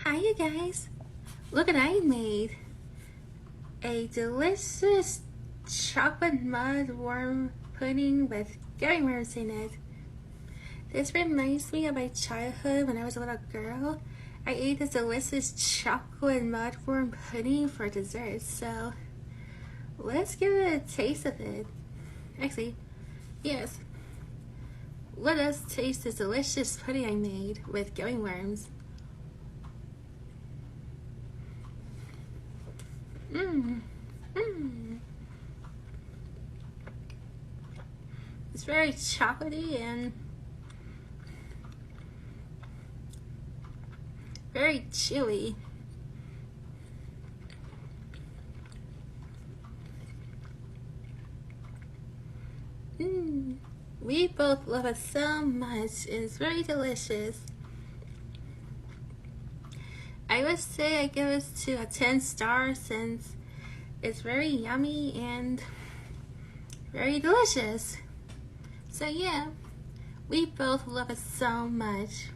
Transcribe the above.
Hi you guys, look what I made. A delicious chocolate mud worm pudding with gummy worms in it. This reminds me of my childhood when I was a little girl. I ate this delicious chocolate mud worm pudding for dessert, so let's give it a taste of it. Actually, yes, let us taste this delicious pudding I made with gummy worms. It's very chocolatey and very chewy. We both love it so much. It's very delicious. I would say I give it to a 10 stars since it's very yummy and very delicious. So yeah, we both love it so much.